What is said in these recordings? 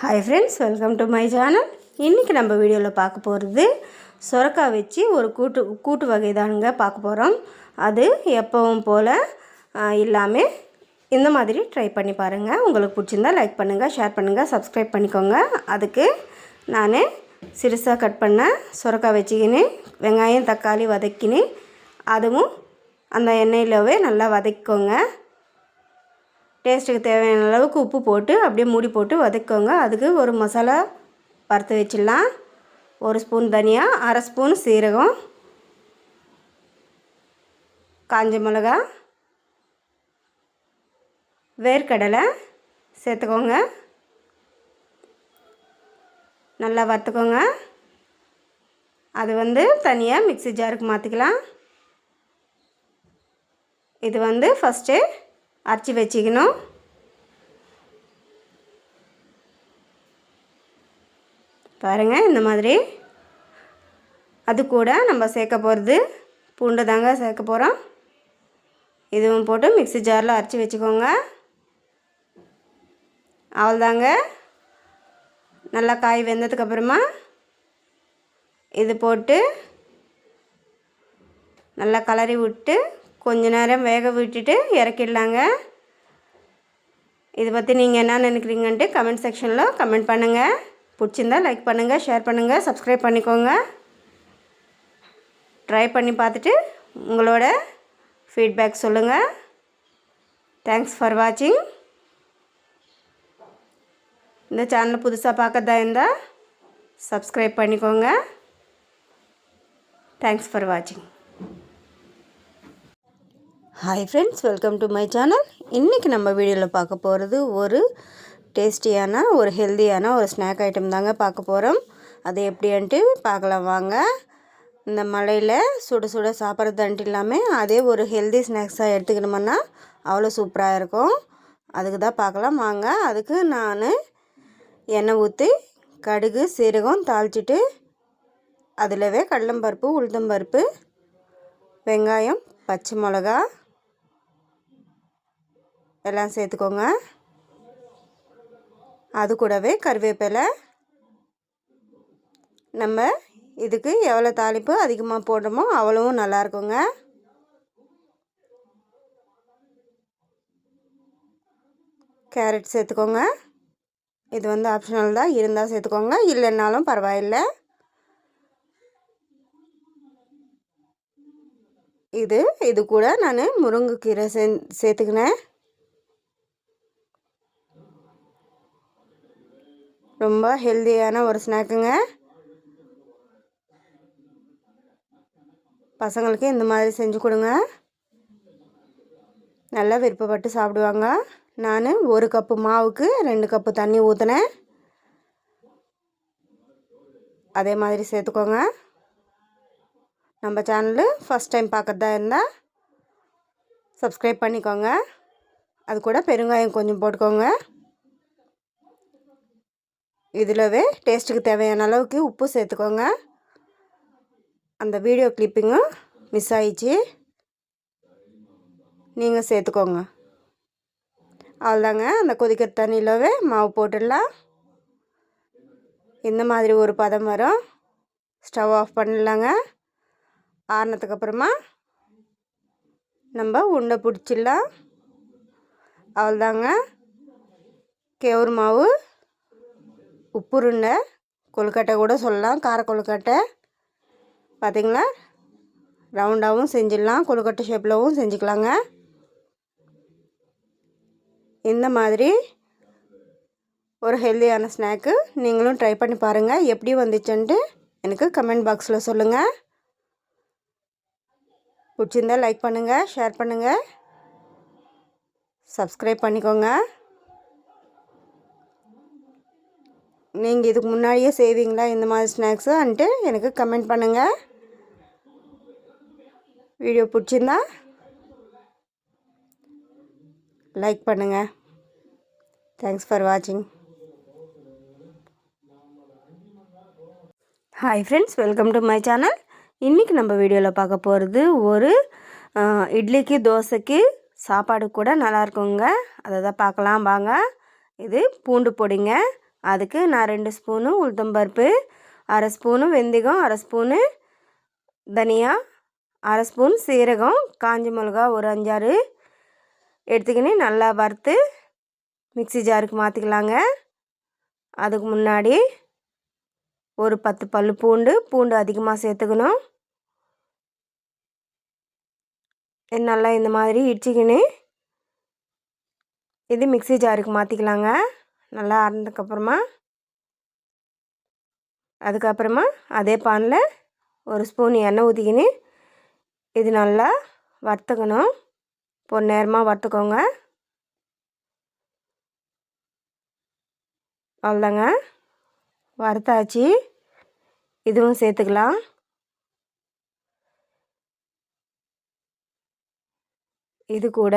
Hi friends, welcome to my channel. இன்றைக்கி நம்ம வீடியோவில் பார்க்க போகிறது சுரக்காய் வச்சு ஒரு கூட்டு வகை தானுங்க பார்க்க போகிறோம். அது எப்பவும் போல் இல்லாமல் இந்த மாதிரி ட்ரை பண்ணி பாருங்கள். உங்களுக்கு பிடிச்சிருந்தால் லைக் பண்ணுங்கள், ஷேர் பண்ணுங்கள், சப்ஸ்கிரைப் பண்ணிக்கோங்க. அதுக்கு நான் சிறுசாக கட் பண்ண சுரக்காய் வச்சுக்கின்னு வெங்காயம் தக்காளி வதக்கின்னு அதுவும் அந்த எண்ணெயிலவே நல்லா வதக்கிக்கோங்க. டேஸ்ட்டுக்கு தேவையான அளவுக்கு உப்பு போட்டு அப்படியே மூடி போட்டு வதக்கோங்க. அதுக்கு ஒரு மசாலா வறுத்து வச்சிடலாம். 1 ஸ்பூன் தனியா, 1/2 ஸ்பூன் சீரகம், காஞ்ச மிளகா, வேர்க்கடலை சேர்த்துக்கோங்க. நல்லா வறுத்துக்கோங்க. அது தனியாக மிக்ஸி ஜாருக்கு மாற்றிக்கலாம். இது ஃபஸ்ட்டு அரைச்சி வச்சுக்கணும். பாருங்கள், இந்த மாதிரி. அது கூட நம்ம சேர்க்க போகிறது பூண்டு தாங்க சேர்க்க போகிறோம். இதுவும் போட்டு மிக்ஸி ஜாரில் அரைச்சி வச்சுக்கோங்க. அவ்வளோதாங்க. நல்லா காய் வெந்ததுக்கப்புறமா இது போட்டு நல்லா கலரி விட்டு கொஞ்ச நேரம் வேக விட்டுட்டு இறக்கிடலாங்க. இதை பற்றி நீங்கள் என்ன நினைக்கிறீங்கன்ட்டு கமெண்ட் செக்ஷனில் கமெண்ட் பண்ணுங்கள். பிடிச்சிருந்தால் லைக் பண்ணுங்கள், ஷேர் பண்ணுங்கள், சப்ஸ்கிரைப் பண்ணிக்கோங்க. ட்ரை பண்ணி பார்த்துட்டு உங்களோட ஃபீட்பேக் சொல்லுங்கள். தேங்க்ஸ் ஃபார் வாட்சிங். இந்த சேனலை புதுசாக பார்க்கறதா இருந்தால் சப்ஸ்கிரைப் பண்ணிக்கோங்க. தேங்க்ஸ் ஃபார் வாட்சிங். Hi friends, welcome to my channel. இன்றைக்கி நம்ம வீடியோவில் பார்க்க போகிறது ஒரு டேஸ்டியான ஒரு ஹெல்த்தியான ஒரு ஸ்நாக் ஐட்டம் தாங்க பார்க்க போகிறோம். அது எப்படின்ட்டு பார்க்கலாம் வாங்க. இந்த மழையில் சுட சுட சாப்பிட்றதுன்ட்டு இல்லாமல் அதே ஒரு ஹெல்தி ஸ்நாக்ஸாக எடுத்துக்கணுமன்னா அவ்வளோ சூப்பராக இருக்கும். அதுக்கு தான் பார்க்கலாம் வாங்க. அதுக்கு நான் எண்ணெய் ஊற்றி கடுகு சீரகம் தாளிச்சிட்டு அதிலவே கடலம்பருப்பு, உளுத்தம்பருப்பு, வெங்காயம், பச்சை மிளகா எல்லாம் சேர்த்துக்கோங்க. அது கூடவே கருவேப்பிலை. நம்ம இதுக்கு எவ்வளோ தாளிப்பு அதிகமாக போடுறோமோ அவ்வளவும் நல்லாயிருக்குங்க. கேரட் சேர்த்துக்கோங்க. இது ஆப்ஷனல் தான், இருந்தால் சேர்த்துக்கோங்க, இல்லைன்னாலும் பரவாயில்லை. இது கூட நான் முருங்கைக்கீரை சேர்த்துக்கினேன். ரொம்ப ஹெல்த்தியான ஒரு ஸ்நாக்குங்க. பசங்களுக்கு இந்த மாதிரி செஞ்சு கொடுங்க, நல்லா விருப்பப்பட்டு சாப்பிடுவாங்க. நான் 1 கப்பு மாவுக்கு 2 கப்பு தண்ணி ஊற்றினேன். அதே மாதிரி சேர்த்துக்கோங்க. நம்ம சேனலு ஃபஸ்ட் டைம் பார்க்கறதா இருந்தால் சப்ஸ்கிரைப் பண்ணிக்கோங்க. அது கூட பெருங்காயம் கொஞ்சம் போட்டுக்கோங்க. இதிலவே டேஸ்ட்டுக்கு தேவையான அளவுக்கு உப்பு சேர்த்துக்கோங்க. அந்த வீடியோ கிளிப்பிங்கும் மிஸ் ஆயிடுச்சு, நீங்கள் சேர்த்துக்கோங்க. அவ்வளோதாங்க. அந்த கொதிக்கிற தண்ணியிலவே மாவு போட்டுடலாம். இந்த மாதிரி ஒரு பதம் வரும். ஸ்டவ் ஆஃப் பண்ணிடலாங்க. ஆறுனதுக்கப்புறமா நம்ம உருண்டை பிடிச்சிடலாம். அவ்வளோதாங்க. கேவுரு மாவு உப்புருண்டை, கொழுக்கட்டை கூட சொல்லலாம், கார கொழுக்கட்டை. பார்த்திங்களா, ரவுண்டாகவும் செஞ்சிடலாம், கொழுக்கட்டை ஷேப்லவும் செஞ்சுக்கலாங்க. இந்த மாதிரி ஒரு ஹெல்த்தியான ஸ்நாக்கு நீங்களும் ட்ரை பண்ணி பாருங்கள். எப்படி வந்துச்சுன்ட்டு எனக்கு கமெண்ட் பாக்ஸில் சொல்லுங்கள். பிடிச்சிருந்தால் லைக் பண்ணுங்கள், ஷேர் பண்ணுங்கள், சப்ஸ்கிரைப் பண்ணிக்கோங்க. நீங்கள் இதுக்கு முன்னாடியே செய்வீங்களா இந்த மாதிரி ஸ்நாக்ஸுன்ட்டு எனக்கு கமெண்ட் பண்ணுங்கள். வீடியோ பிடிச்சிருந்தா லைக் பண்ணுங்கள். தேங்க்ஸ் ஃபார் வாட்சிங். Hi friends, welcome to my channel. இன்றைக்கி நம்ம வீடியோவில் பார்க்க போகிறது ஒரு இட்லிக்கு தோசைக்கு சாப்பாடு கூட நல்லாயிருக்குங்க. அதை தான் பார்க்கலாம் வாங்க. இது பூண்டு பொடிங்க. அதுக்கு நான் 2 ஸ்பூனு உளுத்தம்பருப்பு, அரை ஸ்பூனு வெந்தயம், அரை ஸ்பூனு தனியா, அரை ஸ்பூன் சீரகம், காஞ்ச மிளகா ஒரு 5 6 எடுத்துக்கின்னு நல்லா வறுத்து மிக்ஸி ஜாருக்கு மாற்றிக்கலாங்க. அதுக்கு முன்னாடி ஒரு 10 பல் பூண்டு அதிகமாக சேர்த்துக்கணும். நல்லா இந்த மாதிரி இடிச்சிக்கின்னு இது மிக்ஸி ஜாருக்கு மாற்றிக்கலாங்க. நல்லா அரைந்ததுக்கப்புறமா அதுக்கப்புறமா அதே பானில் ஒரு ஸ்பூன் எண்ணெய் ஊற்றிக்கின்னு இது நல்லா வறுத்துக்கணும். பொன்னிறமாக வறுத்துக்கோங்க. அவ்வளோதாங்க, வறுத்தாச்சு. இதுவும் சேர்த்துக்கலாம். இது கூட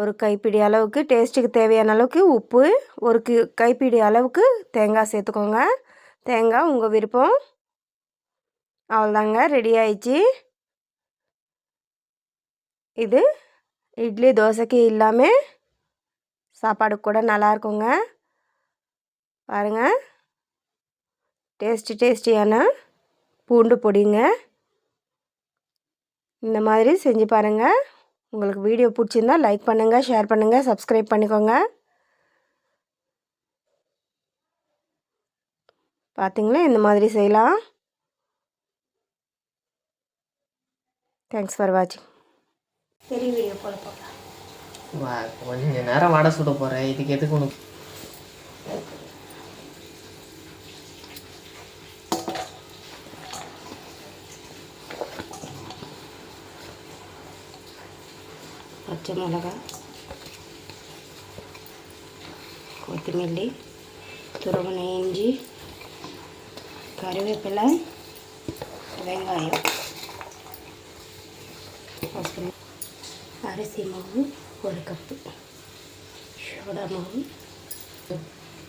ஒரு கைப்பிடி அளவுக்கு டேஸ்ட்டுக்கு தேவையான அளவுக்கு உப்பு, ஒரு கைப்பிடி அளவுக்கு தேங்காய் சேர்த்துக்கோங்க. தேங்காய் உங்கள் விருப்பம். அவ்வளோதாங்க, ரெடி ஆயிடுச்சு. இது இட்லி தோசைக்கு இல்லாமல் சாப்பாடு கூட நல்லாயிருக்குங்க. பாருங்கள், டேஸ்டியான பூண்டு பொடிங்க. இந்த மாதிரி செஞ்சு பாருங்கள். உங்களுக்கு வீடியோ பிடிச்சிருந்தால் லைக் பண்ணுங்கள், ஷேர் பண்ணுங்கள், சப்ஸ்கிரைப் பண்ணிக்கோங்க. பார்த்தீங்களா, இந்த மாதிரி செய்யலாம். தேங்க்ஸ் ஃபார் வாட்சிங். பெரிய வீடியோ போல போகலாம். கொஞ்ச நேரம் வடை சுட போகிறேன். இதுக்கு எதுக்கு உனக்கு பச்சை மிளகாய், கொத்தமல்லி, துருவன இஞ்சி, கருவேப்பிலை, வெங்காயம், அப்புறம் அரிசி மாவு 1 கப்பு, சோடா மாவு.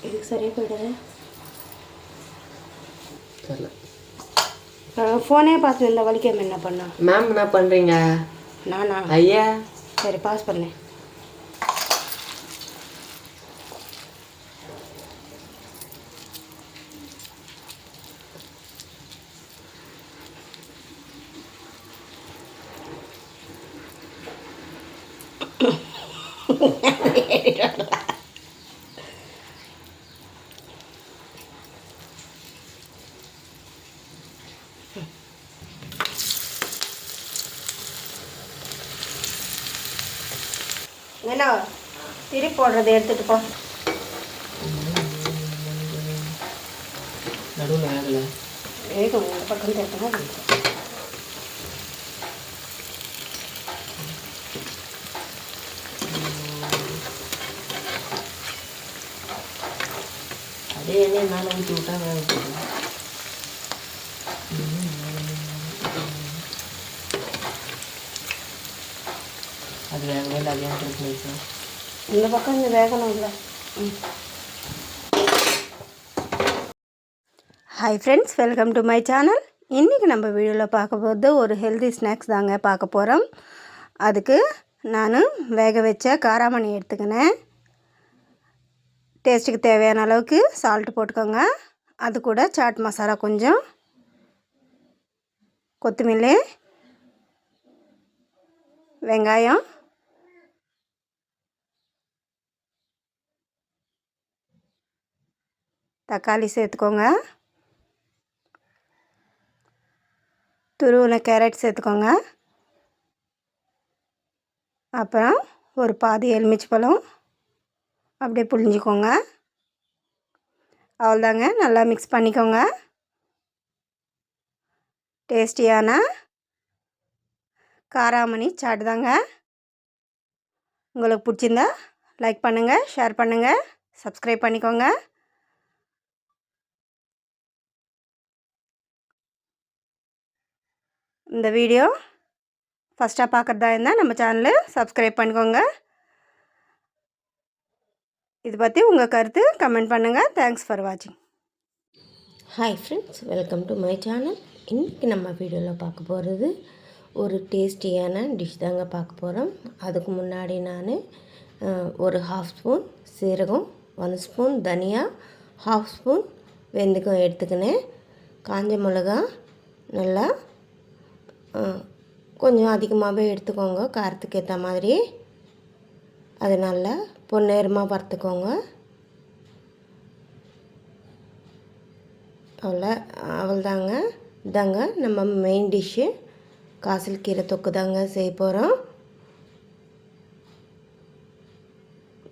இதுக்கு சரியாக போய்டுது. ஃபோனே பார்த்து இந்த வலிக்காம என்ன பண்ணா? மேம் என்ன பண்ணுறீங்க? நானா? ஐயா சரி, பாஸ் பண்ணேன். என்ன திருப்பி போடுறது எடுத்துகிட்டு போ. நடுவில் வேகலை. வேகம் இந்த பக்கம் தேர்த்தனா அதே எண்ணெய் மேலே ஊற்றி விட்டா வேக போகுது. அது வேகவே இல்லை. அதே இருக்கு. இந்த பக்கம் இந்த வேகணும் இல்லை. Hi friends, welcome to my channel. இன்றைக்கி நம்ம வீடியோவில் பார்க்க போகிறது ஒரு ஹெல்தி ஸ்நாக்ஸ் தாங்க பார்க்க போகிறோம். அதுக்கு நான் வேக வச்ச காராமணி எடுத்துக்கினேன். டேஸ்ட்டுக்கு தேவையான அளவுக்கு சால்ட்டு போட்டுக்கோங்க. அது கூட சாட் மசாலா கொஞ்சம், கொத்தமல்லி, வெங்காயம், தக்காளி சேர்த்துக்கோங்க. துருவின கேரட் சேர்த்துக்கோங்க. அப்புறம் ஒரு பாதி எலுமிச்சை பழம் அப்படியே புழிஞ்சிக்கோங்க. அவ்வளோதாங்க, நல்லா மிக்ஸ் பண்ணிக்கோங்க. டேஸ்டியான காராமணி சாட் தாங்க. உங்களுக்கு பிடிச்சிருந்தா லைக் பண்ணுங்கள், ஷேர் பண்ணுங்கள், சப்ஸ்கிரைப் பண்ணிக்கோங்க. இந்த வீடியோ ஃபஸ்ட்டாக பார்க்குறதா இருந்தால் நம்ம சேனலை சப்ஸ்கிரைப் பண்ணிக்கோங்க. இது பற்றி உங்கள் கருத்து கமெண்ட் பண்ணுங்கள். தேங்க்ஸ் ஃபார் வாட்சிங். Hi friends, welcome to my channel. இன்றைக்கி நம்ம வீடியோவில் பார்க்க போகிறது ஒரு டேஸ்டியான டிஷ் தாங்க பார்க்க போகிறோம். அதுக்கு முன்னாடி நான் ஒரு 1/2 ஸ்பூன் சீரகம், 1 ஸ்பூன் தனியா, 1/2 ஸ்பூன் வெந்தயம் எடுத்துக்கினேன். காஞ்ச மிளகா நல்லா கொஞ்சம் அதிகமாகவே எடுத்துக்கோங்க, காரத்துக்கு ஏற்ற மாதிரி. அது நல்லா பொன்னிறமாக வறுத்துக்கோங்க. அவ்வளோதாங்க. இதாங்க நம்ம மெயின் டிஷ்ஷு, காசல் கீரை தொக்கு தாங்க செய்ய போகிறோம்.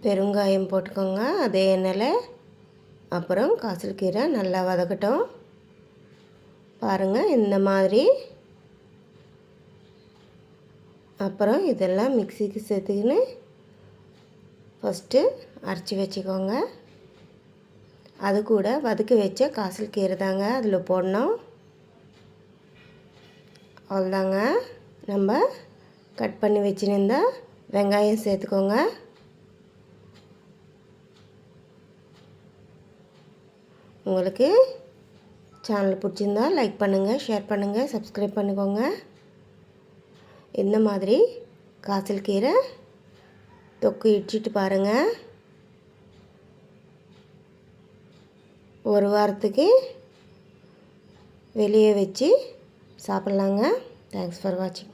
பெருங்காயம் போட்டுக்கோங்க அதே எண்ணெயில். அப்புறம் காசல் கீரை நல்லா வதக்கட்டும். பாருங்கள் இந்த மாதிரி. அப்புறம் இதெல்லாம் மிக்சிக்கு சேர்த்துக்கின்னு ஃபஸ்ட்டு அரைச்சி வச்சுக்கோங்க. அது கூட வதக்கி வச்ச காசல் கீரை தாங்க அதில் போடணும். அவ்வளோதாங்க. நம்ம கட் பண்ணி வச்சுருந்தா வெங்காயம் சேர்த்துக்கோங்க. உங்களுக்கு சேனல் பிடிச்சிருந்தா லைக் பண்ணுங்கள், ஷேர் பண்ணுங்கள், சப்ஸ்கிரைப் பண்ணிக்கோங்க. இந்த மாதிரி காசல் கீரை தொக்கு இடிச்சிட்டு பாருங்கள். ஒரு வாரத்துக்கு வெளியே வச்சு சாப்பிட்லாங்க. தேங்க்ஸ் ஃபார் வாட்சிங்.